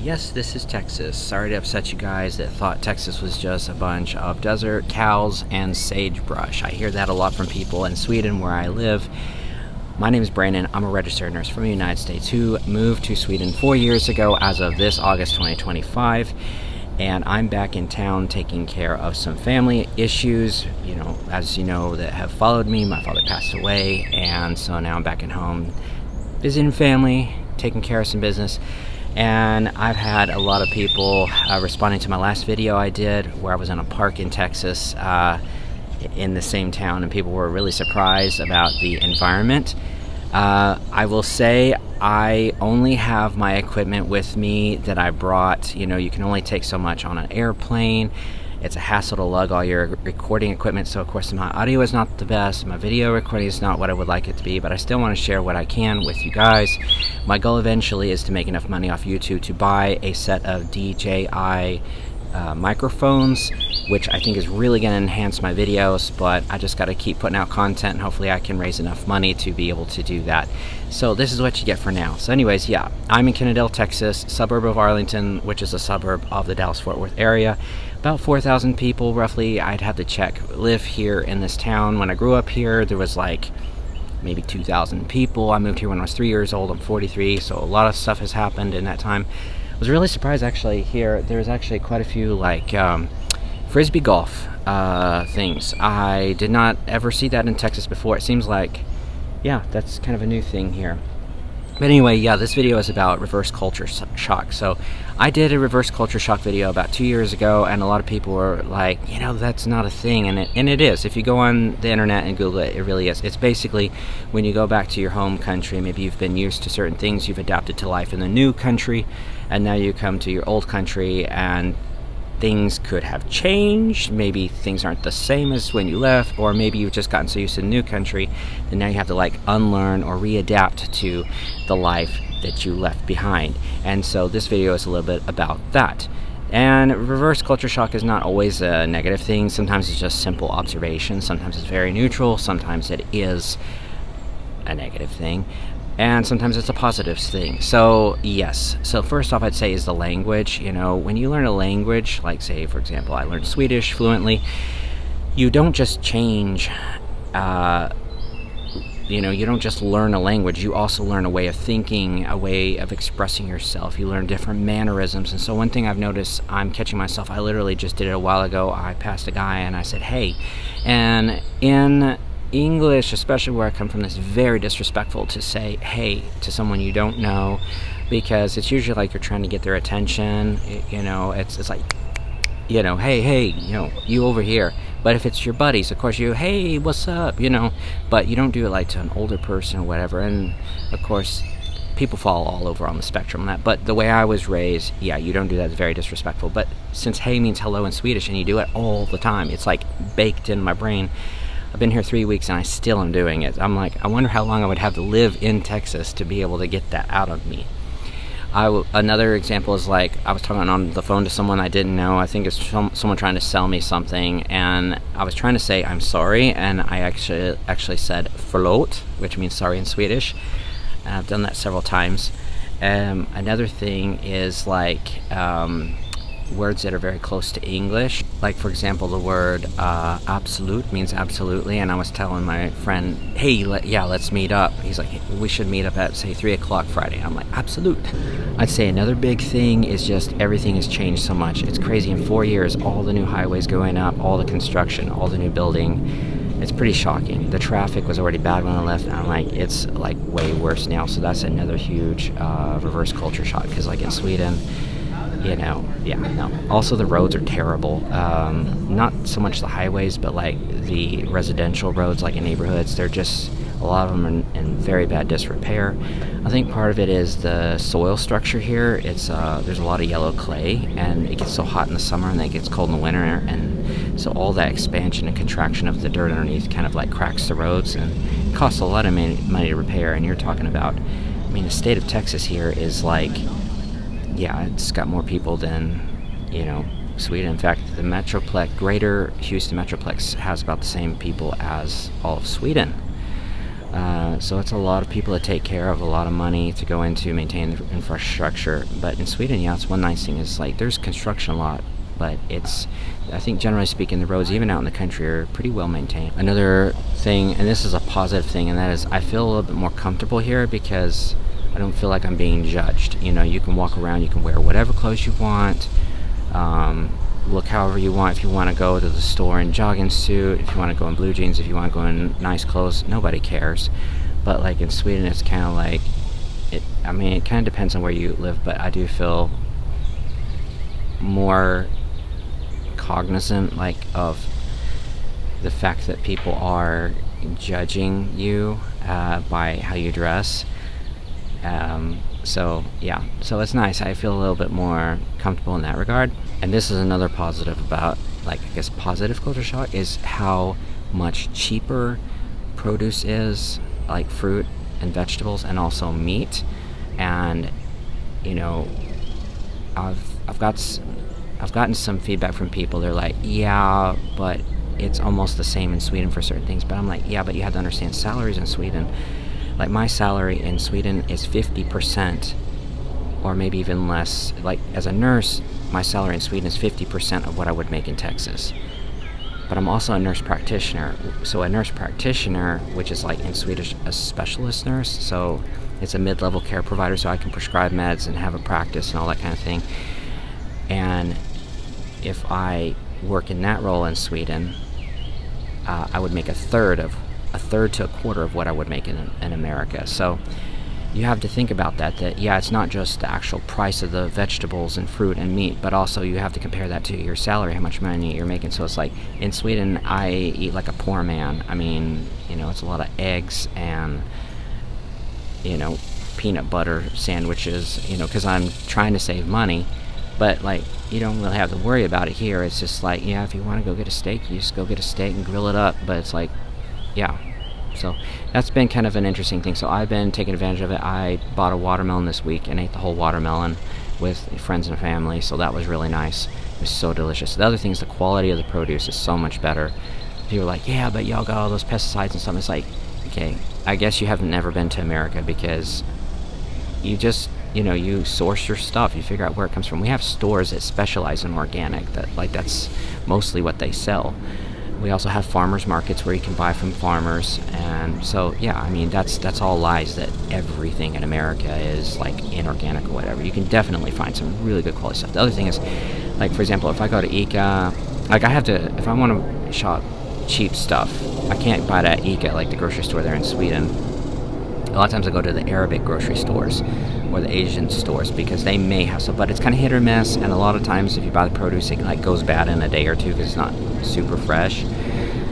Yes, this is Texas. Sorry to upset you guys that thought Texas was just a bunch of desert, cows, and sagebrush. I hear that a lot from people in Sweden where I live. My name is Brandon. I'm a registered nurse from the United States who moved to Sweden 4 years ago as of this August 2025. And I'm back in town taking care of some family issues, as you know, that have followed me. My father passed away, and so now I'm back at home visiting family, taking care of some business. And I've had a lot of people responding to my last video I did where I was in a park in Texas in the same town, and people were really surprised about the environment. I will say I only have my equipment with me that I brought. You can only take so much on an airplane. It's a hassle to lug all your recording equipment, so of course my audio is not the best, my video recording is not what I would like it to be, but I still want to share what I can with you guys. My goal eventually is to make enough money off YouTube to buy a set of DJI microphones, which I think is really going to enhance my videos, but I just got to keep putting out content, and hopefully I can raise enough money to be able to do that. So this is what you get for now. So anyways, yeah, I'm in Kennedale, Texas, suburb of Arlington, which is a suburb of the Dallas-Fort Worth area. About 4,000 people roughly, I'd have to check, live here in this town. When I grew up here, there was like maybe 2,000 people. I moved here when I was 3 years old. I'm 43, so a lot of stuff has happened in that time. I was really surprised actually here. There's actually quite a few like frisbee golf things. I did not ever see that in Texas before. It seems like, yeah, that's kind of a new thing here. But anyway, yeah, this video is about reverse culture shock. So I did a reverse culture shock video about 2 years ago, and a lot of people were like, that's not a thing, and it is. If you go on the internet and Google it, it really is. It's basically when you go back to your home country, maybe you've been used to certain things, you've adapted to life in the new country, and now you come to your old country and things could have changed. Maybe things aren't the same as when you left, or maybe you've just gotten so used to the new country and now you have to like unlearn or readapt to the life that you left behind. And so this video is a little bit about that. And reverse culture shock is not always a negative thing. Sometimes it's just simple observation. Sometimes it's very neutral. Sometimes it is a negative thing. And sometimes it's a positive thing. So yes, so first off I'd say is the language. When you learn a language, like say for example I learned Swedish fluently, you don't just change, you don't just learn a language, you also learn a way of thinking, a way of expressing yourself. You learn different mannerisms. And so one thing I've noticed, I'm catching myself, I literally just did it a while ago. I passed a guy and I said, hey, and in English, especially where I come from, it's very disrespectful to say hey to someone you don't know, because it's usually like you're trying to get their attention. It's like, hey, you over here. But if it's your buddies, of course hey, what's up, but you don't do it like to an older person or whatever. And of course people fall all over on the spectrum on that, but the way I was raised, yeah, you don't do that. It's very disrespectful. But since hey means hello in Swedish and you do it all the time, it's like baked in my brain. I've been here 3 weeks and I still am doing it. I'm like, I wonder how long I would have to live in Texas to be able to get that out of me. Another example is like, I was talking on the phone to someone I didn't know. I think it's someone trying to sell me something, and I was trying to say I'm sorry, and I actually said förlåt, which means sorry in Swedish. And I've done that several times. Another thing is like words that are very close to English. Like for example, the word absolute means absolutely, and I was telling my friend, hey, let's meet up. He's like, we should meet up at say 3 o'clock Friday. I'm like, absolute. I'd say another big thing is just everything has changed so much. It's crazy. In 4 years, all the new highways going up, all the construction, all the new building. It's pretty shocking. The traffic was already bad when I left, and I'm like, it's like way worse now. So that's another huge reverse culture shock, because like in Sweden, also the roads are terrible. Not so much the highways, but like the residential roads, like in neighborhoods, they're just, a lot of them are in very bad disrepair. I think part of it is the soil structure here. It's there's a lot of yellow clay, and it gets so hot in the summer and then it gets cold in the winter, and so all that expansion and contraction of the dirt underneath kind of like cracks the roads, and it costs a lot of money to repair. And you're talking about, the state of Texas here is like, yeah, it's got more people than, Sweden. In fact, the greater Houston Metroplex has about the same people as all of Sweden. So it's a lot of people to take care of, a lot of money to go into maintain the infrastructure. But in Sweden, yeah, it's one nice thing is like there's construction a lot, but I think generally speaking, the roads even out in the country are pretty well maintained. Another thing, and this is a positive thing, and that is I feel a little bit more comfortable here because I don't feel like I'm being judged. You can walk around, you can wear whatever clothes you want, look however you want. If you want to go to the store in jogging suit, if you want to go in blue jeans, if you want to go in nice clothes, nobody cares. But like in Sweden, it's kind of like it kind of depends on where you live, but I do feel more cognizant of the fact that people are judging you by how you dress. So it's nice. I feel a little bit more comfortable in that regard. And this is another positive about, positive culture shock is how much cheaper produce is, like fruit and vegetables, and also meat. And I've gotten some feedback from people. They're like, yeah, but it's almost the same in Sweden for certain things. But I'm like, yeah, but you have to understand salaries in Sweden. Like my salary in Sweden is 50%, or maybe even less. Like as a nurse, my salary in Sweden is 50% of what I would make in Texas. But I'm also a nurse practitioner. So a nurse practitioner, which is like in Swedish a specialist nurse, so it's a mid-level care provider, so I can prescribe meds and have a practice and all that kind of thing. And if I work in that role in Sweden, I would make a third to a quarter of what I would make in America. So you have to think about that it's not just the actual price of the vegetables and fruit and meat, but also you have to compare that to your salary, how much money you're making. So it's like in Sweden, I eat like a poor man. It's a lot of eggs and peanut butter sandwiches, because I'm trying to save money. But you don't really have to worry about it here. It's just like, if you want to go get a steak, you just go get a steak and grill it up. But it's like, so that's been kind of an interesting thing. So I've been taking advantage of it. I bought a watermelon this week and ate the whole watermelon with friends and family. So that was really nice. It was so delicious. The other thing is the quality of the produce is so much better. People are like, yeah, but y'all got all those pesticides and stuff. It's like, okay, I guess you haven't never been to America, because you just you source your stuff, you figure out where it comes from. We have stores that specialize in organic, that's mostly what they sell. We also have farmers markets where you can buy from farmers, and so that's all lies that everything in America is like inorganic or whatever. You can definitely find some really good quality stuff. The other thing is, for example, if I go to ICA, if I want to shop cheap stuff, I can't buy it at ICA, like the grocery store there in Sweden. A lot of times I go to the Arabic grocery stores or the Asian stores, because they may have some, but it's kind of hit or miss. And a lot of times if you buy the produce, it goes bad in a day or two because it's not super fresh.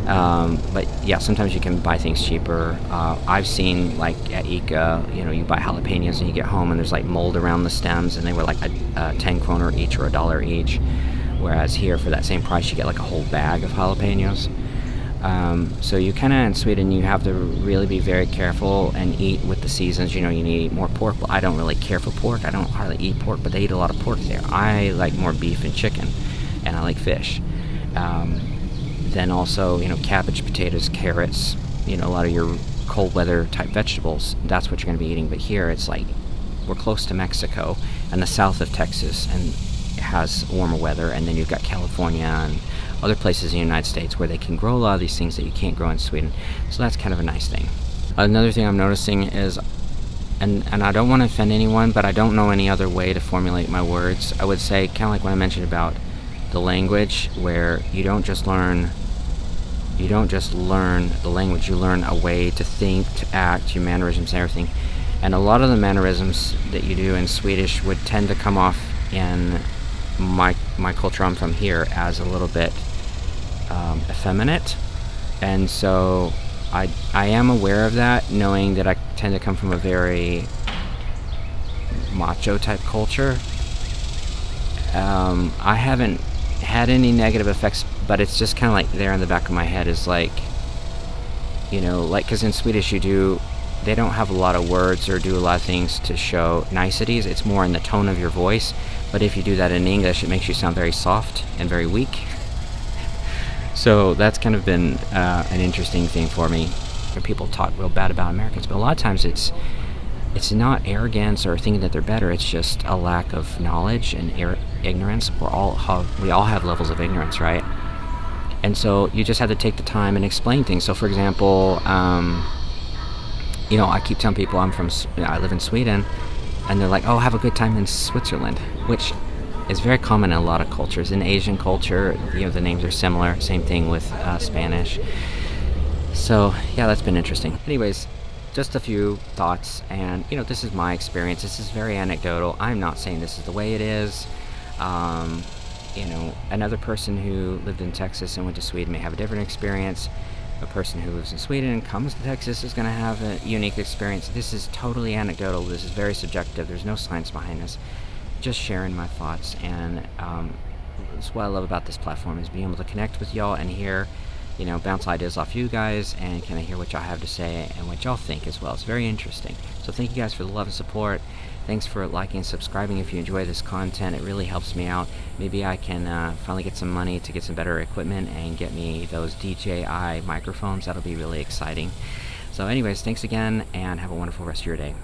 But yeah, sometimes you can buy things cheaper. I've seen at ICA, you buy jalapenos and you get home and there's mold around the stems, and they were a 10 kroner each or $1 each. Whereas here for that same price you get a whole bag of jalapenos. So you kind of, in Sweden, you have to really be very careful and eat with the seasons. You need to eat more pork. But I don't really care for pork. I don't hardly eat pork, but they eat a lot of pork there. I like more beef and chicken, and I like fish. Then also, cabbage, potatoes, carrots, a lot of your cold weather type vegetables. That's what you're going to be eating. But here, it's we're close to Mexico and the south of Texas, and it has warmer weather. And then you've got California and other places in the United States where they can grow a lot of these things that you can't grow in Sweden. So that's kind of a nice thing. Another thing I'm noticing is, and I don't want to offend anyone, but I don't know any other way to formulate my words. I would say, kind of like what I mentioned about the language, where you don't just learn the language, you learn a way to think, to act, your mannerisms and everything. And a lot of the mannerisms that you do in Swedish would tend to come off in my culture I'm from here as a little bit effeminate, and so I am aware of that, knowing that I tend to come from a very macho type culture. I haven't had any negative effects, but it's just kind of there in the back of my head is because in Swedish they don't have a lot of words or do a lot of things to show niceties. It's more in the tone of your voice. But if you do that in English, it makes you sound very soft and very weak. So that's kind of been an interesting thing for me. or people talk real bad about Americans, but a lot of times it's not arrogance or thinking that they're better. It's just a lack of knowledge and ignorance. We all have levels of ignorance, right? And so you just have to take the time and explain things. So, for example, I keep telling people I live in Sweden, and they're like, "Oh, have a good time in Switzerland," which is very common in a lot of cultures. In Asian culture, the names are similar. Same thing with Spanish. So, yeah, that's been interesting. Anyways, just a few thoughts, and this is my experience. This is very anecdotal. I'm not saying this is the way it is. Another person who lived in Texas and went to Sweden may have a different experience. A person who lives in Sweden and comes to Texas is going to have a unique experience. This is totally anecdotal. This is very subjective. There's no science behind this. Just sharing my thoughts, and that's what I love about this platform, is being able to connect with y'all and hear, bounce ideas off you guys and kind of hear what y'all have to say and what y'all think as well. It's very interesting. So thank you guys for the love and support. Thanks for liking and subscribing if you enjoy this content. It really helps me out. Maybe I can finally get some money to get some better equipment and get me those DJI microphones. That'll be really exciting. So anyways, thanks again, and have a wonderful rest of your day.